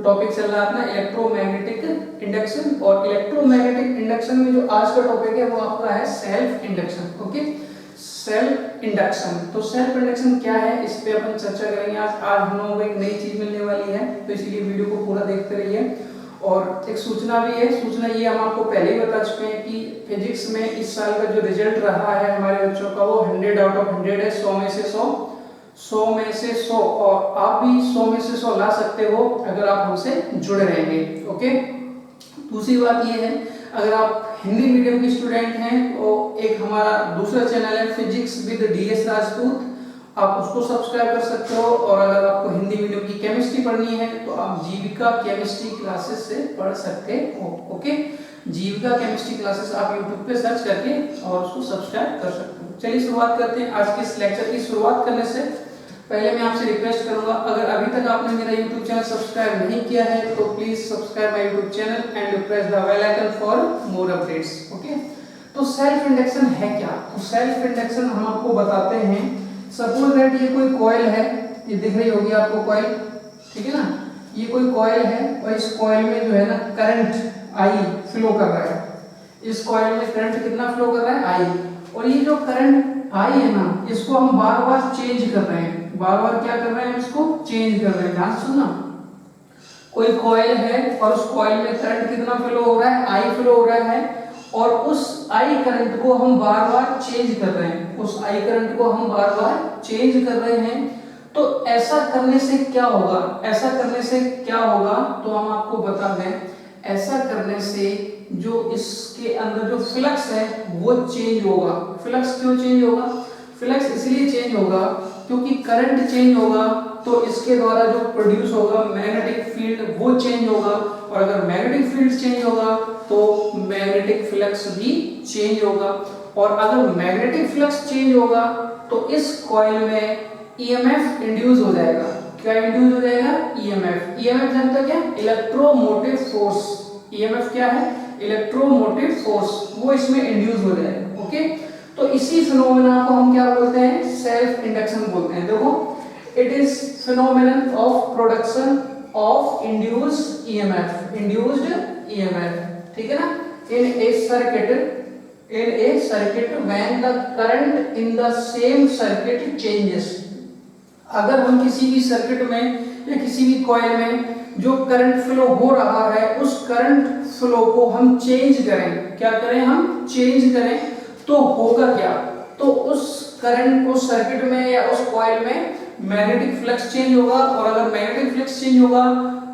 Topic चल रहा है अपना इलेक्ट्रोमैग्नेटिक इंडक्शन, और इलेक्ट्रोमैग्नेटिक इंडक्शन में जो आज का टॉपिक है वो आपका है self induction. Okay, self induction. तो सेल्फ इंडक्शन क्या है, इस पे अपन चर्चा करेंगे। आज हम लोगों को एक नई चीज मिलने वाली है, तो इसीलिए वीडियो को पूरा देखते रहिए। और एक सूचना भी है, सूचना ये हम आपको पहले ही बता चुके हैं कि फिजिक्स में इस साल का जो रिजल्ट रहा है हमारे बच्चों का वो 100 आउट ऑफ 100 है, 100 में से 100, 100 में से 100, और आप भी 100 में से 100 ला सकते हो अगर आप हमसे जुड़े रहेंगे। ओके, दूसरी बात ये है, अगर आप हिंदी मीडियम के स्टूडेंट हैं तो एक हमारा दूसरा चैनल है फिजिक्स विद डीएस राजपूत, आप उसको सब्सक्राइब कर सकते हो। और अगर आपको हिंदी मीडियम की केमिस्ट्री पढ़नी है तो आप जीविका केमिस्ट्री क्लासेस से पढ़ सकते हो। ओके, जीविका केमिस्ट्री क्लासेस आप यूट्यूब पे सर्च करके और उसको सब्सक्राइब कर सकते हो। चलिए शुरुआत करते हैं। आज के इस लेक्चर की शुरुआत करने से पहले मैं आपसे रिक्वेस्ट करूंगा, अगर अभी तक आपने मेरा यूट्यूब चैनल सब्सक्राइब नहीं किया है तो please subscribe my YouTube channel and press the bell icon for more updates. Okay, तो सेल्फ इंडक्शन है क्या? तो सेल्फ इंडक्शन हम आपको बताते हैं। सपोज दैट ये कोई कॉइल है, ये दिख रही होगी आपको कॉइल, ठीक है ना, ये कोई कॉइल है और इस कॉइल में जो है ना करंट आई फ्लो कर रहा है। इस कॉइल में करंट कितना फ्लो कर रहा है? आई। और ये जो करंट आई है ना, इसको हम बार बार चेंज कर रहे हैं। बार बार क्या कर रहे हैं? इसको चेंज कर रहे हैं। ध्यान सुनना, कोई कॉइल है और उस कॉइल में करंट कितना फ्लो हो रहा है? आई फ्लो हो रहा है, और उस आई करंट को हम बार बार चेंज कर रहे हैं। उस आई करंट को हम बार बार चेंज कर रहे हैं। तो ऐसा करने से क्या होगा? ऐसा करने से क्या होगा तो हम आपको बता दें, ऐसा करने से जो इसके अंदर जो फ्लक्स है वो चेंज होगा। फ्लक्स क्यों चेंज होगा? फ्लक्स इसलिए चेंज होगा क्योंकि करंट चेंज होगा तो इसके द्वारा जो प्रोड्यूस होगा मैग्नेटिक फील्ड वो चेंज होगा, और अगर मैग्नेटिक फील्ड चेंज होगा तो मैग्नेटिक फ्लक्स भी चेंज होगा। और अगर मैग्नेटिक फ्लक्स चेंज होगा तो इस कॉइल में ईएमएफ इंड्यूस हो जाएगा। क्या इंड्यूस हो जाएगा? ईएमएफ। ईएमएफ जानते हो क्या? Electromotive force. ईएमएफ क्या है? इलेक्ट्रोमोटिव फोर्स, वो इसमें इंड्यूस हो जाएगा। ओके, तो इसी फिनोमेना को हम क्या बोलते हैं? सेल्फ इंडक्शन बोलते हैं। देखो, it is phenomenon of production of induced EMF. Induced EMF, ठीक है ना, in a circuit when the current in the same circuit changes. अगर हम किसी भी सर्किट में या किसी भी कॉइल में जो करंट फ्लो हो रहा है उस करंट फ्लो को हम चेंज करें, क्या करें? हम चेंज करें, तो होगा क्या? तो उस करंट, उस सर्किट में या उस कॉइल में मैग्नेटिक फ्लक्स चेंज होगा, और अगर मैग्नेटिक फ्लक्स चेंज होगा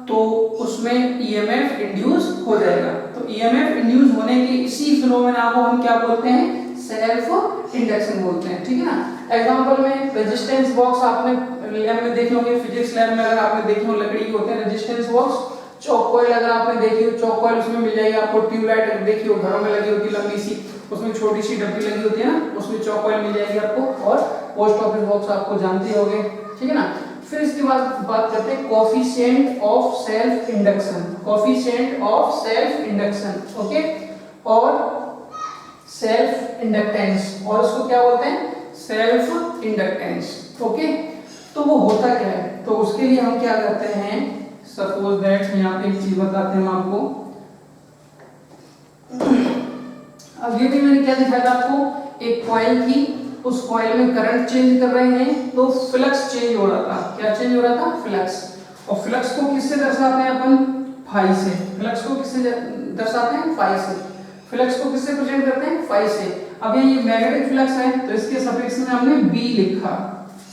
तो उसमें ईएमएफ इंड्यूस हो जाएगा। तो ईएमएफ इंड्यूस होने के इसी फिनोमेना को हम क्या बोलते हैं? सेल्फ इंडक्शन बोलते हैं, ठीक है ना। एग्जांपल में रेजिस्टेंस बॉक्स आपने लैब में देखे होंगे, फिजिक्स लैब में अगर आपने देखे हो, लकड़ी के होते हैं रेजिस्टेंस बॉक्स। चौक कॉइल अगर आपने देखी हो, चौक कॉइल उसमें मिल जाएगी आपको। ट्यूबलाइट अगर देखी हो, घरों में लगी होती लंबी सी, उसमें छोटी सी डब्बी लगी होती है ना, उसमें चौक कॉइल मिल जाएगी आपको। और पोस्ट ऑफिस बॉक्स आपको जानते होंगे, ठीक है ना। फिर इसके बाद बात करते हैं coefficient of self induction. Coefficient of self induction, okay, और सेल्फ इंडक्टेंस, और उसको क्या बोलते हैं? Self inductance. ओके, तो वो होता क्या है? तो उसके लिए हम क्या करते हैं, सपोज दैट यहाँ पे एक चीज बताते हैं हम आपको। अब ये भी मैंने क्या दिखाया था आपको, एक कॉइल थी, उस कॉइल में करंट चेंज कर रहे हैं तो फ्लक्स चेंज हो रहा था। क्या चेंज हो रहा था? फ्लक्स। और फ्लक्स को किससे दर्शाते हैं अपन? फाई से। फ्लक्स को किससे दर्शाते हैं? फाई से। फ्लक्स को किससे प्रेजेंट करते हैं? फाई से। अब ये मैग्नेटिक फ्लक्स है तो इसके सफिक्स में हमने बी लिखा।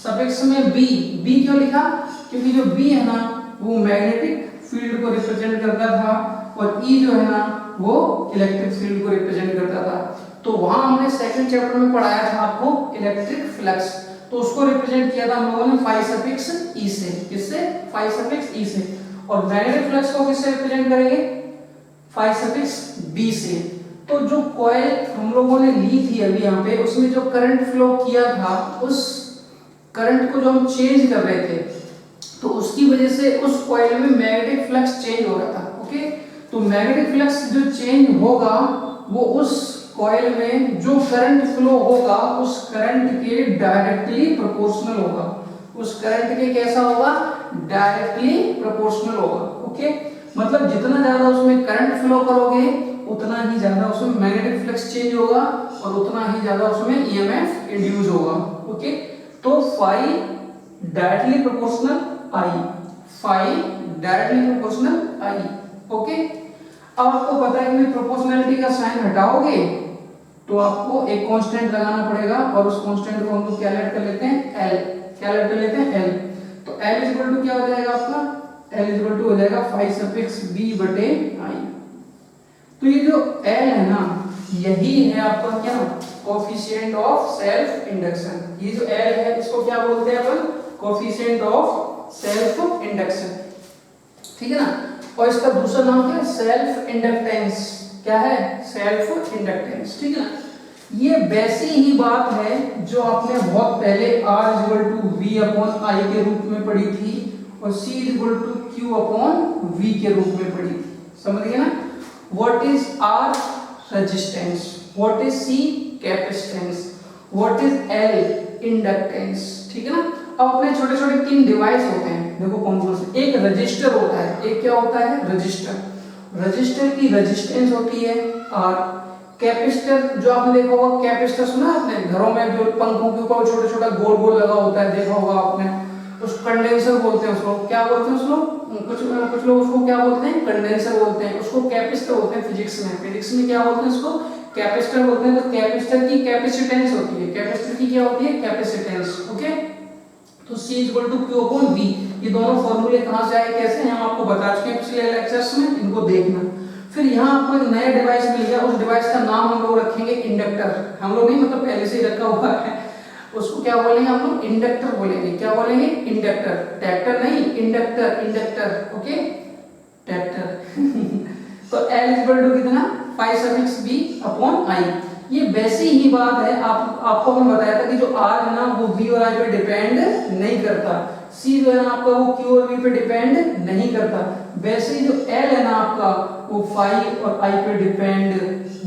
सफिक्स में बी। बी क्यों लिखा? क्योंकि जो बी है ना वो मैग्नेटिक फील्ड को रिप्रेजेंट करता था, और ई जो है ना वो इलेक्ट्रिक फील्ड को रिप्रेजेंट करता था। तो वहां हमने सेकंड चैप्टर में पढ़ाया था आपको इलेक्ट्रिक फ्लक्स, तो उसको रिप्रेजेंट किया था हम लोगों ने फाई सफिक्स ई से। किससे? फाई सफिक्स ई से। और मैग्नेटिक फ्लक्स को किससे रिप्रेजेंट करेंगे? फाई सफिक्स बी से। तो जो कॉइल हम लोगों ने ली थी अभी यहाँ पे, उसमें जो करंट फ्लो किया था, उस करंट को जो हम चेंज कर रहे थे तो उसकी वजह से उस कॉइल में मैग्नेटिक फ्लक्स चेंज हो रहा था। ओके, तो मैग्नेटिक फ्लक्स जो चेंज होगा वो उस कॉइल में जो करंट फ्लो होगा उस करंट के डायरेक्टली प्रोपोर्शनल होगा। उस करंट के कैसा होगा? डायरेक्टली प्रोपोर्शनल होगा। ओके, मतलब जितना ज्यादा उसमें करंट फ्लो करोगे उतना ही ज्यादा उसमें मैग्नेटिक फ्लक्स चेंज होगा और उतना ही ज्यादा उसमें ईएमएफ इंड्यूस होगा। ओके, तो फाई डायरेक्टली प्रोपोर्शनल आई, फाई डायरेक्टली प्रोपोर्शनल आई। ओके, अब आपको पता है कि प्रोपोर्शनैलिटी का साइन हटाओगे तो आपको एक कांस्टेंट लगाना पड़ेगा और उस कांस्टेंट को हम लोग क्या लेट कर लेते हैं, एल, क्या लेट कर लेते हैं, एल। तो एल इक्वल टू क्या हो जाएगा आपका, एल इक्वल टू हो जाएगा फाई सफिक्स बी बटे आई। तो ये जो एल है ना, यही है आपका क्या, कोफिशिएंट ऑफ सेल्फ इंडक्शन। ये जो एल है इसको क्या बोलते हैं अपन, कोफिशिएंट ऑफ सेल्फ इंडक्शन, ठीक है ना। और इसका दूसरा नाम क्या है, सेल्फ इंडक्टेंस। क्या है, सेल्फ इंडक्टेंस, ठीक है ना। ये वैसी ही बात है जो आपने बहुत पहले R equal to V upon I के रूप में पढ़ी थी और C equal to Q upon V के रूप में पढ़ी थी, समझ गए ना। What is R, resistance, what is C, capacitance, what is L, inductance, ठीक है ना। अब अपने छोटे छोटे तीन डिवाइस होते हैं, देखो कौन कौन से। एक रजिस्टर होता है, एक क्या होता है, रजिस्टर। रजिस्टर की रेजिस्टेंस होती है R। कैपेसिटर जो आपने देखा होगा, कैपेसिटर सुना आपने, घरों में जो पंखों के ऊपर छोटा छोटा गोल गोल लगा होता है, देखा होगा आपने। उस कंडेंसर बोलते हैं उसको, क्या बोलते हैं उसको, कुछ लोग उसको क्या बोलते हैं, कंडेंसर बोलते हैं, उसको कैपेसिटर बोलते हैं फिजिक्स में। फिजिक्स में क्या बोलते हैं उसको, कैपेसिटर बोलते हैं। तो कैपेसिटर की कैपेसिटेंस होती है, कैपेसिटर की क्या होती है, कैपेसिटेंस। ओके, तो C equal to Q upon V, ये दोनों फॉर्मूले कहां से आए, कैसे हैं, हम आपको बता चुके हैं पिछले लेक्चर्स में, इनको देखना। फिर यहाँ आपको एक नया डिवाइस मिल गया, उस डिवाइस का नाम हम लोग रखेंगे इंडक्टर। हम लोग नहीं, मतलब पहले से ही रखा हुआ है, उसको क्या बोलेंगे हम लोग, इंडक्टर बोलेंगे। क्या बोलेंगे, इंडक्टर, ट्रैक्टर नहीं, इंडक्टर, इंडक्टर। Okay, tractor. तो L इक्वल टू कितना, phi suffix B upon I। ये वैसी ही बात है, आपको हमने बताया था कि जो R है ना वो V और I पे डिपेंड नहीं करता, C जो है ना आपका वो Q और V पे डिपेंड नहीं करता। वैसे ही जो L है ना आपका वो फाई और I पे डिपेंड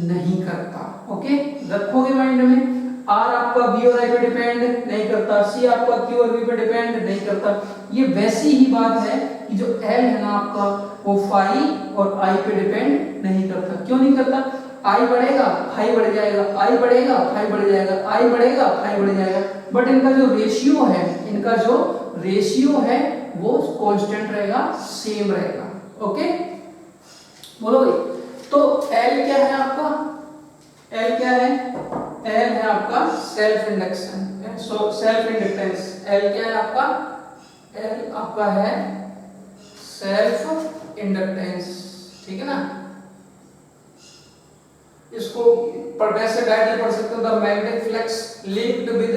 नहीं करता। ओके, रखोगे माइंड में, R आपका V और I पे डिपेंड नहीं करता, C आपका Q और V पे डिपेंड नहीं करता। ये वैसी ही बात है कि जो L है ना आपका वो फाई और I पे डिपेंड नहीं करता। क्यों नहीं करता, I बढ़ेगा फाई बढ़ जाएगा, I बढ़ेगा फाई बढ़ जाएगा, I बढ़ेगा फाई बढ़ जाएगा, बट इनका जो रेशियो है, इनका जो रेशियो है वो कांस्टेंट रहेगा, सेम रहेगा। ओके, बोलो भाई। तो L क्या है आपका, L क्या है, L है आपका self induction, so self inductance. L क्या है आपका, L आपका है सेल्फ इंडक्टेंस, ठीक है ना। इसको वैसे डायरेक्टली पढ़ सकते हो, the magnetic flux linked with,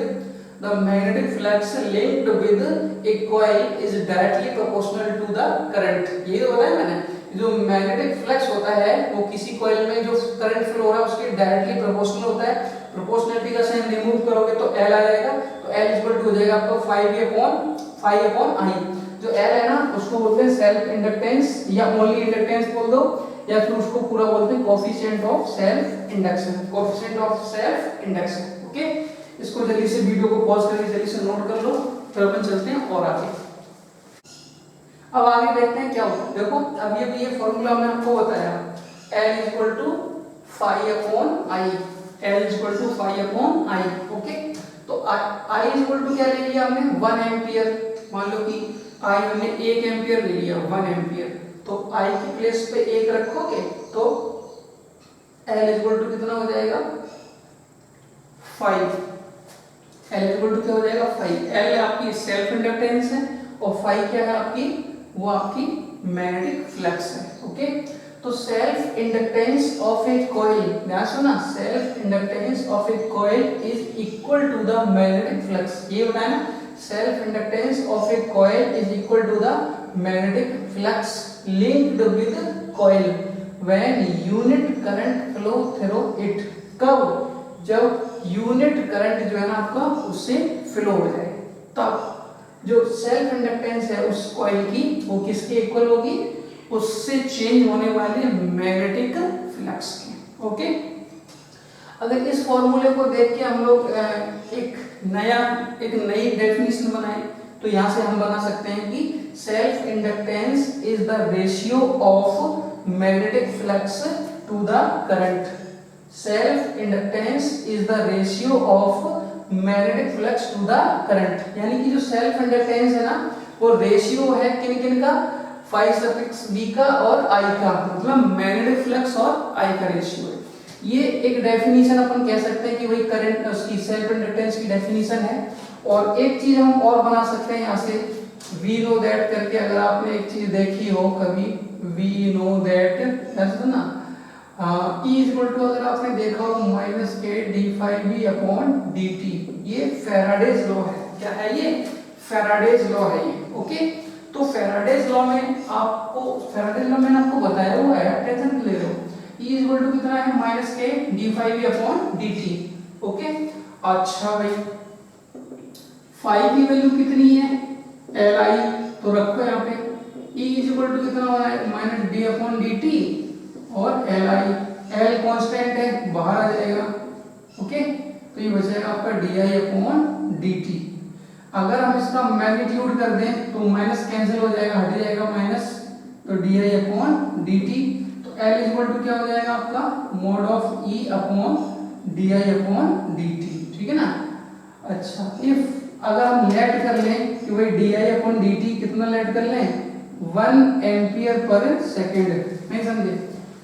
the magnetic flux linked with a coil is directly proportional to the current. ये तो बताया मैंने, जो मैग्नेटिक फ्लक्स होता है वो किसी कॉइल में जो करंट फ्लो हो रहा है उसके डायरेक्टली प्रोपोर्शनल होता है। प्रोपोर्शनलिटी का साइन रिमूव करोगे तो L आ जाएगा, तो L इक्वल टू हो जाएगा आपका फाई अपॉन I। जो L है ना उसको बोलते हैं सेल्फ इंडक्टेंस या ओनली इंडक्टेंस बोल दो, या फिर उसको पूरा बोलते हैं coefficient of self induction, coefficient of self induction. Okay, इसको जल्दी से वीडियो को पॉज करके जल्दी से नोट कर लो, फिर अपन चलते हैं और आगे। अब आगे देखते हैं क्या होगा। देखो अब ये फॉर्मूला हमने आपको बताया, L equal to phi upon I, L equal to phi upon I। Okay, तो I इक्वल टू क्या ले लिया हमने, 1 एम्पियर। मान लो कि I हमने 1 एम्पियर ले लिया, 1 एम्पियर, तो I की प्लेस पे 1 रखोगे तो L इक्वल टू कितना हो जाएगा, 5। L इक्वल टू क्या हो जाएगा, 5। L आपकी सेल्फ इंडक्टेंस है और 5 क्या है आपकी, वो आपकी मैग्नेटिक फ्लक्स है। ओके, तो self inductance of a coil, ध्यान सुना, self inductance of a coil is equal to the magnetic flux. ये बताया ना, self inductance of a coil is equal to the magnetic flux linked with coil when unit current flow through it. कब, जब unit current जो है ना आपका उससे फ्लो हो जाए, तब जो सेल्फ इंडक्टेंस है उस कॉइल की वो किसके इक्वल होगी, उससे चेंज होने वाले मैग्नेटिक फ्लक्स की। ओके, अगर इस फॉर्मूले को देख के हम लोग एक नई डेफिनेशन बनाए तो यहाँ से हम बना सकते हैं कि self inductance is the ratio of magnetic flux to the current. Self inductance is the ratio of magnetic flux to the current, यानी कि जो सेल्फ इंडक्टेंस है ना वो रेशियो है किन किन का, फाई सफिक्स v का और I का, मतलब मैग्नेटिक फ्लक्स और I का रेशियो है। ये एक डेफिनेशन अपन कह सकते हैं कि वही करंट उसकी सेल्फ इंडक्टेंस की डेफिनेशन है। और एक चीज हम और बना सकते हैं यहाँ से, वी नो दैट करके, अगर आपने एक चीज देखी हो कभी, वी नो दैट ऐसा ना, E इक्वल टू अगर आपने देखा हो minus K D phi V upon D T, ये फेराडेज लॉ है। क्या है ये? फेराडेज लॉ है ये। ओके, तो फेराडेज लॉ में आपको, फेराडेज लॉ मैंने आपको बताया हुआ है, टेंशन ले रहे हो। E इक्वल टू कितना है, minus K D phi V upon D T. Okay, अच्छा भाई फाई की वैल्यू कितनी है, एल आई, तो रखो यहाँ पे। E इक्वल टू कितना हो रहा है, minus D upon D T और एल आई, एल कांस्टेंट है बाहर आ जाएगा। ओके, तो ये बचेगा आपका D I upon D T. अगर हम इसका मैग्नीट्यूड कर दें तो माइनस कैंसिल हो जाएगा, हट जाएगा माइनस, तो D I upon D T. तो एल इक्वल टू क्या हो जाएगा आपका, mode of E upon D I upon D T. ठीक है ना। अच्छा, इफ अगर हम लेट कर लें कि भाई D I upon D T कितना लेट कर लें, 1 एम्पियर पर सेकेंड, नहीं समझे?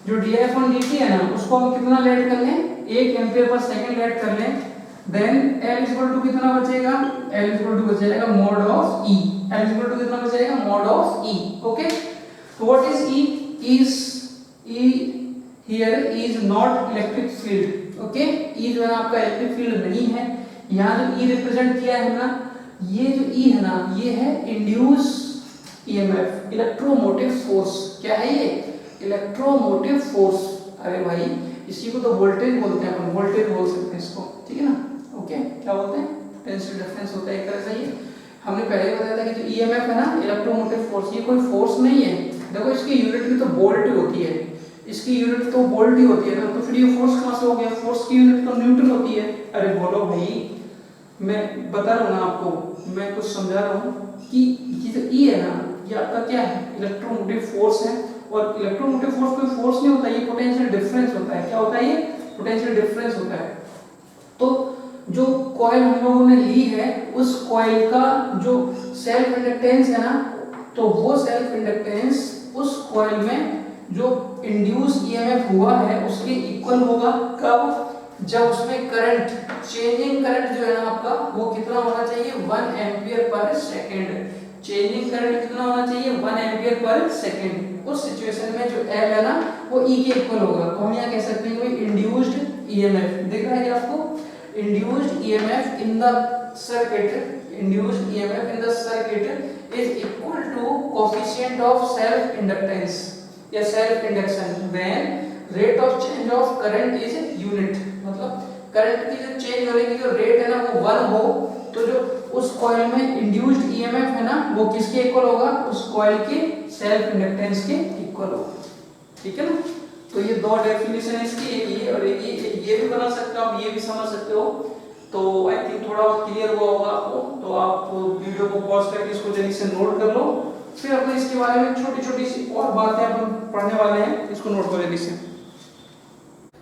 जो D I upon D T है ना उसको हम कितना लेट कर लें, 1 एम्पियर पर सेकेंड लेट कर लें, देन L इक्वल टू कितना बचेगा, L इक्वल टू बचेगा mod of E। L equal to कितना बचेगा, मोड ऑफ E। ओके, तो what is E? E here is not electric field. Okay, E जो है आपका इलेक्ट्रिक फील्ड नहीं है। यहाँ जो E रिप्रेजेंट किया है ना, ये जो E है ना ये है इंड्यूस EMF, इलेक्ट्रोमोटिव फोर्स। क्या है ये? Electromotive force. अरे भाई इसी को तो वोल्टेज बोलते हैं अपन, वोल्टेज बोल सकते हैं इसको। ठीक है ना। ओके, क्या बोलते हैं, पोटेंशियल डिफरेंस होता है एक तरह से। ये हमने पहले बताया था कि जो ईएमएफ है ना, इलेक्ट्रोमोटिव फोर्स, ये कोई फोर्स नहीं है। देखो इसकी यूनिट भी तो वोल्ट होती है, इसकी यूनिट तो वोल्ट ही होती है ना, तो फिर ये फोर्स कहां से हो गया? फोर्स की यूनिट तो न्यूटन होती है। अरे बोलो भाई, मैं बता रहा हूं ना आपको, मैं कुछ समझा रहा हूं कि ये जो ई है ना ये आपका क्या है, इलेक्ट्रोमोटिव फोर्स है। और इलेक्ट्रोमोटिव फोर्स कोई फोर्स नहीं होता, ये पोटेंशियल डिफरेंस होता है। क्या होता है? ये पोटेंशियल डिफरेंस होता है। तो जो कॉइल हम लोगों ने ली है उस कॉइल का जो सेल्फ इंडक्टेंस है ना, तो वो सेल्फ इंडक्टेंस उस कॉइल में जो इंड्यूस ईएमएफ हुआ है उसके इक्वल होगा। कब? जब उसमें करंट, चेंजिंग करंट जो है ना आपका, वो कितना होना चाहिए, 1 ampere per second. Changing current कितना होना चाहिए, 1 एम्पियर पर सेकेंड। उस सिचुएशन में जो L है ना वो E के इक्वल होगा। तो हम यहाँ कह सकते हैं कि इंड्यूस्ड ईएमएफ, दिख रहा है क्या आपको? Induced EMF in the circuit is equal to coefficient of self inductance या self induction when rate of change of current is unit। मतलब करंट की जो चेंज होने की जो रेट है ना वो 1 हो, तो जो उस कॉइल में इंड्यूस्ड ईएमएफ है ना वो किसके इक्वल होगा, उस कॉइल के सेल्फ इंडक्टेंस के इक्वल होगा। ठीक है ना। तो ये दो डेफिनेशन है इसकी, एक ये और एक ये भी बना सकते हो आप, ये भी समझ सकते हो। तो आई थिंक थोड़ा बहुत क्लियर हुआ होगा आपको। तो आप वीडियो को पॉज करके इसको जल्दी से नोट कर लो, फिर अपन इसके बारे में छोटी छोटी सी और बातें अपन पढ़ने वाले हैं, इसको नोट करो जल्दी से।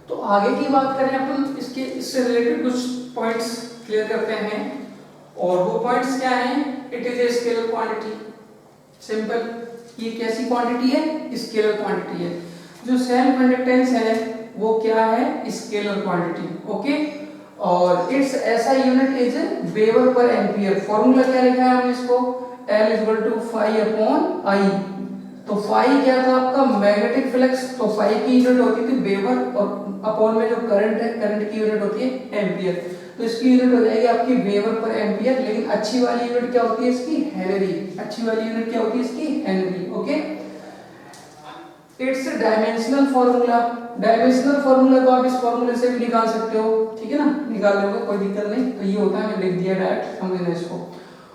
तो आगे की बात करें अपन इसके, इससे रिलेटेड कुछ पॉइंट्स क्लियर करते हैं। और वो पॉइंट्स क्या हैं? It is a scalar quantity. Simple, ये कैसी क्वांटिटी है? स्केलर क्वांटिटी है। जो सेल्फ इंडक्टेंस है वो क्या है? Scalar quantity. ओके, और इट्स ऐसा unit is weber per ampere. Formula क्या लिखा है हमने इसको, L equal to phi upon I. तो फाई क्या था आपका, मैग्नेटिक फ्लक्स, तो फाई की यूनिट होती थी वेबर, और अपॉन में जो करंट है, करंट की यूनिट होती है एम्पियर। तो इसकी यूनिट हो जाएगी आपकी वेबर पर एम्पियर। लेकिन अच्छी वाली यूनिट क्या होती है इसकी, हेनरी। अच्छी वाली यूनिट क्या होती है इसकी, Henry. Okay, it's dimensional formula. Dimensional formula तो आप इस फॉर्मूले से भी निकाल सकते हो। ठीक है ना, निकाल लोगे कोई दिक्कत नहीं। तो ये होता है, मैं लिख दिया डायरेक्ट, समझ लेना इसको।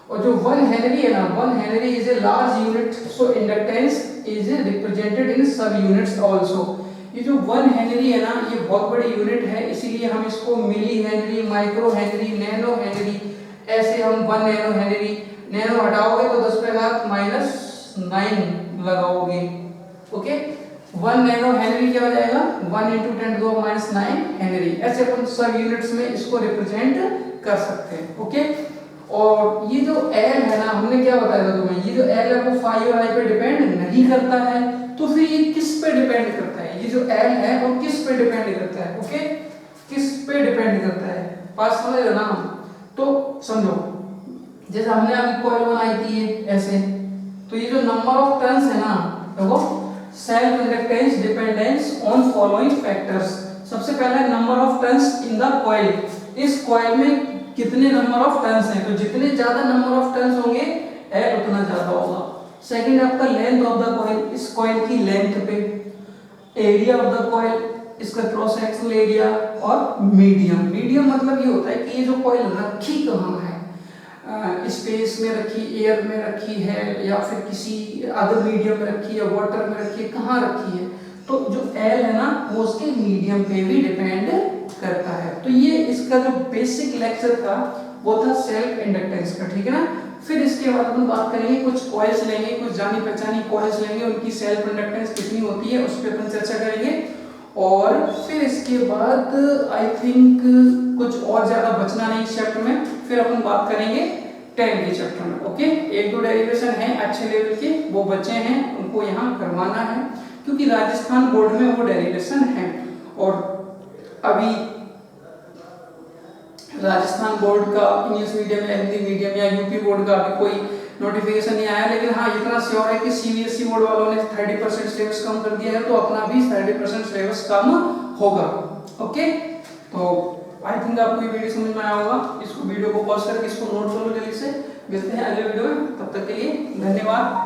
और जो 1 हेनरी है ना, 1 Henry is a large unit, so inductance is represented in सब यूनिट्स आल्सो। ये जो 1 हेनरी है ना ये बहुत बड़ी यूनिट है, इसीलिए हम इसको milli henry, micro henry, nano henry, ऐसे हम 1 नैनो हेनरी, नैनो हटाओगे तो 10 पे घात -9 लगाओगे। ओके, 1 नैनो हेनरी क्या हो जाएगा, 1 × 10⁻⁹ हेनरी। ऐसे अपन सब यूनिट्स में इसको रिप्रेजेंट कर सकते हैं। ओके, और ये जो L है ना, हमने क्या बताया था तुम्हें, ये जो L है वो फाई और आई पे डिपेंड नहीं करता है, तो फिर ये किस पे डिपेंड करता है, ये जो L है वो किस पे डिपेंड करता है। ओके, किस पे डिपेंड करता है, पास समझ रहे ना। तो समझो, जैसे हमने अभी कॉइल बनाई थी ये ऐसे, तो ये जो नंबर ऑफ टर्न्स है ना, देखो self inductance dependence on following factors. सबसे पहला number of turns in the coil, इस कॉइल में कितने नंबर ऑफ टर्न्स हैं, तो जितने ज्यादा नंबर ऑफ टर्न्स होंगे L उतना ज्यादा होगा। सेकंड आपका लेंथ ऑफ द कॉइल, इस कॉइल की लेंथ पे, एरिया ऑफ द कॉइल, इसका क्रॉस सेक्शनल एरिया, और मीडियम। मीडियम मतलब ये होता है कि ये जो कॉइल रखी कहाँ है, स्पेस में रखी, एयर में रखी है, या फिर किसी अदर मीडियम में रखी है, वाटर में रखी है, कहाँ रखी है। तो जो L है ना वो उसके मीडियम पे भी डिपेंड करता है। तो ये इसका जो बेसिक लेक्चर था वो था सेल्फ इंडक्टेंस का, ठीक है ना। फिर इसके बाद हम बात करेंगे, कुछ कॉइल्स लेंगे, कुछ जानी पहचानी कॉइल्स लेंगे, उनकी सेल्फ इंडक्टेंस कितनी होती है उस पर अपन चर्चा करेंगे। और फिर इसके बाद आई थिंक कुछ और ज्यादा बचना नहीं इस चैप्टर में, फिर अपन बात करेंगे 10 के चैप्टर में। ओके, एक दो डेरिवेशन है अच्छे लेवल के, वो बचे हैं, उनको यहाँ करवाना है, क्योंकि राजस्थान बोर्ड में वो डेरिवेशन है। और अभी राजस्थान बोर्ड का इंग्लिश मीडियम या हिंदी मीडियम या यूपी बोर्ड का अभी कोई नोटिफिकेशन नहीं आया, लेकिन हाँ इतना श्योर है कि सीबीएसई बोर्ड वालों ने 30% सिलेबस कम कर दिया है, तो अपना भी 30% सिलेबस कम होगा। ओके, तो आई थिंक आपको ये वीडियो समझ में आया होगा। इसको वीडियो को पॉज करके इसको नोट कर लो जल्दी से। मिलते हैं अगले वीडियो में, तब तक के लिए धन्यवाद।